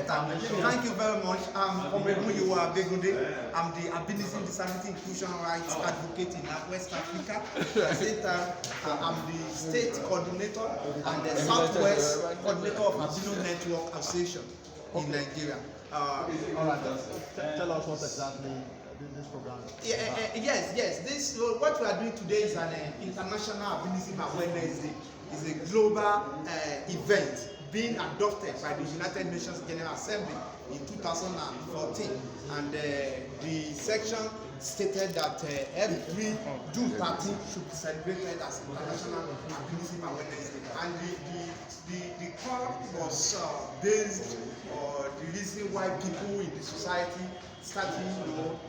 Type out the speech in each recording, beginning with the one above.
Thank you very much. I'm Muyiwa Abegunde. I'm the Albinism Disability Inclusion Rights Advocate in West Africa. At the same time, I'm the State Coordinator and the Southwest Coordinator of Albino Network Association in Nigeria. All right, tell us what exactly this program is. Yes. What we are doing today is an International Albinism Awareness Day. It's a global event being adopted by the United Nations General Assembly in 2014, and the section stated that every June 13 should be celebrated as International Albinism Awareness Day. And the call was based on the reason why people in the society starting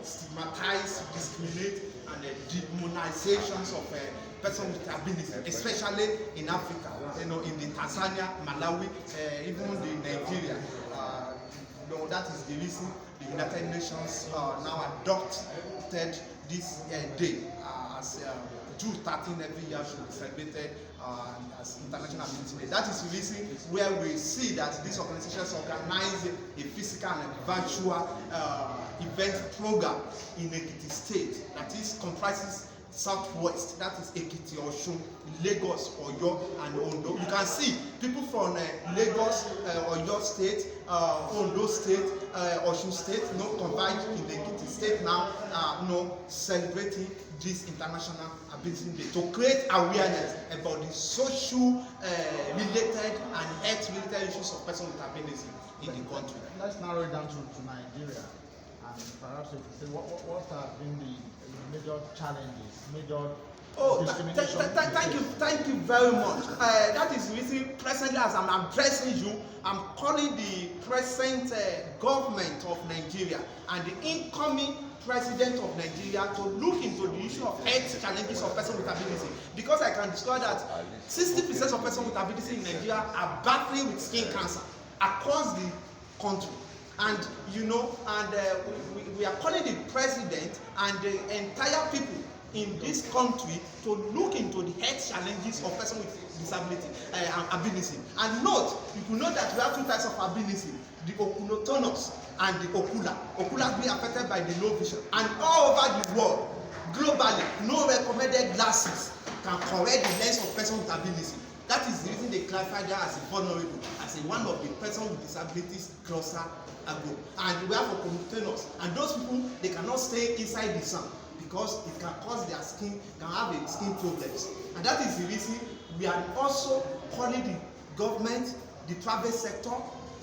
stigmatize, discriminate, and demonizations of persons with albinism, especially in Africa, in the Tanzania, Malawi, even in Nigeria. That is the reason the United Nations now adopted this day as June 13 every year should be celebrated as International Albinism Day. That is the reason where we see that these organizations organize a physical and a virtual event program in Ekiti State that comprises Southwest, that is Ekiti, Osun, Lagos, Oyo, and Ondo. You can see people from Lagos, Oyo State, Ondo State, Osun State, combined in the Ekiti State now, celebrating this International Albinism Day to create awareness about the social related and health related issues of persons with albinism in the country. Let's narrow it down to Nigeria, and perhaps if you say what have been the major challenges, major discrimination. Thank you very much. That is the reason presently as I'm addressing you, I'm calling the present government of Nigeria and the incoming president of Nigeria to look into the issue of health challenges of persons with albinism, because I can discover that 60% of persons with albinism in Nigeria are battling with skin cancer across the country. And we are calling the president and the entire people in this country to look into the health challenges of persons with disability and albinism. And note, you could know that we have two types of albinism: the oculotonous and the ocular. Ocular being affected by the low vision. And all over the world, globally, no recommended glasses can correct the lens of persons with albinism. That is the reason they classify that as vulnerable, as one of the persons with disabilities closer ago. And we have oculotonous, and those people, they cannot stay inside the sun because it can cause their skin, can have a skin problems. And that is the reason we are also calling the government, the private sector,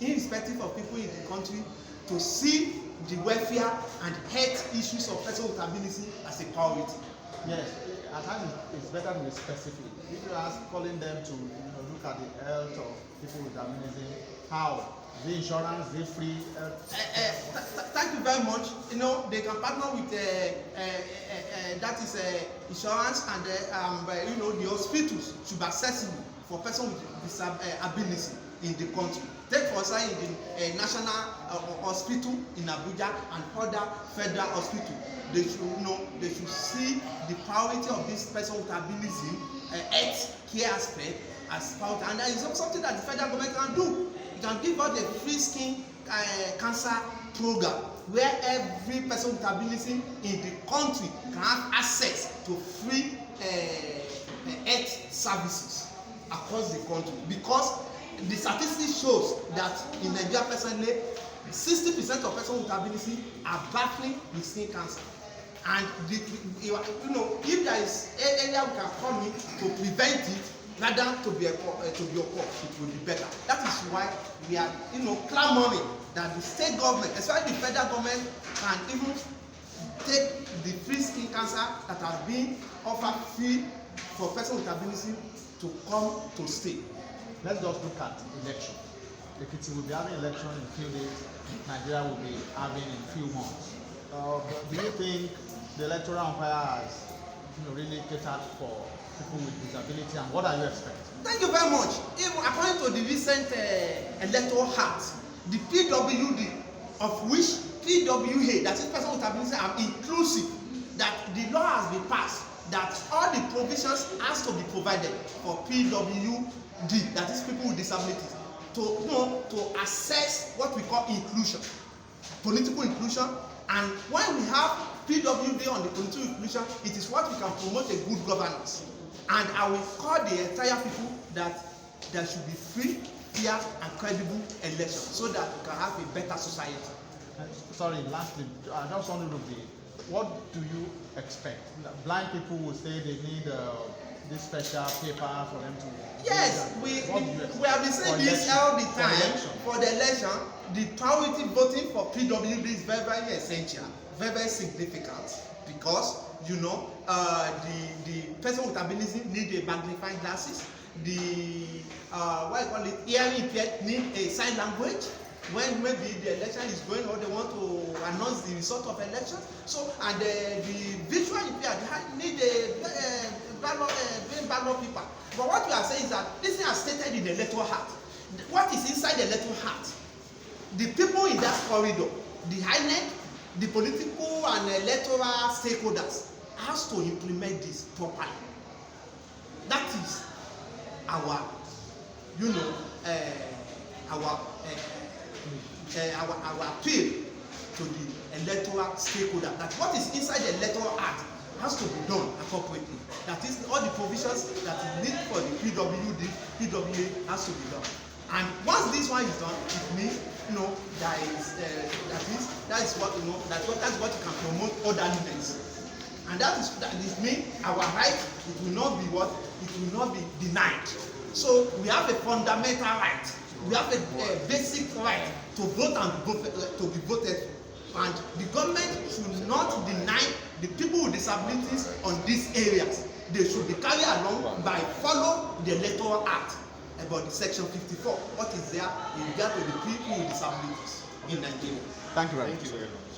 irrespective of people in the country, to see the welfare and health issues of persons with albinism as a priority. Yes, at times it's better to be specific. If you are calling them to look at the health of people with albinism, how? The insurance, the free. Thank you very much. They can partner with that is insurance, and the hospitals should be accessible for persons with albinism in the country. Take for example in the National Hospital in Abuja and other federal hospitals. They should see the priority of this person with albinism health care aspect as priority, and that is something that the federal government can do. It can give out a free skin cancer program where every person with albinism in the country can have access to free health services across the country, because the statistics shows that in Nigeria presently 60% of persons with albinism are battling with skin cancer. And if there is area we can come in to prevent it rather to be occurred, it will be better. That is why we are clamoring that the state government, especially the federal government, can even take the free skin cancer that has been offered free for persons with albinism to come to stay. Let's just look at election. Ekiti will be having election in a few days. Nigeria will be having in a few months. Do you think the electoral umpire has really catered for people with disability, and what are you expecting? Thank you very much. Even according to the recent electoral act, the PWD, of which PWA, that is person with ability, are inclusive, that the law has been passed, that all the provisions has to be provided for PWD, that is people with disabilities. to assess what we call inclusion, political inclusion. And when we have PWD on the political inclusion, it is what we can promote a good governance. And I will call the entire people that there should be free, fair, and credible elections so that we can have a better society. Sorry, lastly, I just wanted to be, what do you expect? Blind people will say they need this special paper for them to. Yes, we have been saying this all the time. For the election, the priority voting for PWD is very, very essential, very, very significant, because you know the person with albinism need a magnifying glasses. The what I call it, hearing impaired need a sign language. When maybe the election is going or they want to announce the result of election, so and the visual impaired need a ballot paper. But what we are saying is that this thing is stated in the electoral act. What is inside the electoral act? The people in that corridor, the INEC, the political and electoral stakeholders has to implement this properly. That is our, you know, our appeal to the electoral stakeholder, that what is inside the electoral act has to be done appropriately. That is, all the provisions that is needed for the PWA has to be done. And once this one is done, it means, you know, that is what, you know, that's what you can promote orderliness. And that is mean our right, it will not be what? It will not be denied. So we have a fundamental right. We have a basic right to vote and to be voted for. And the government should not deny the people with disabilities on these areas. They should be carried along by follow the electoral act about the section 54. What is there in regard to the people with disabilities in Nigeria? Thank you very much.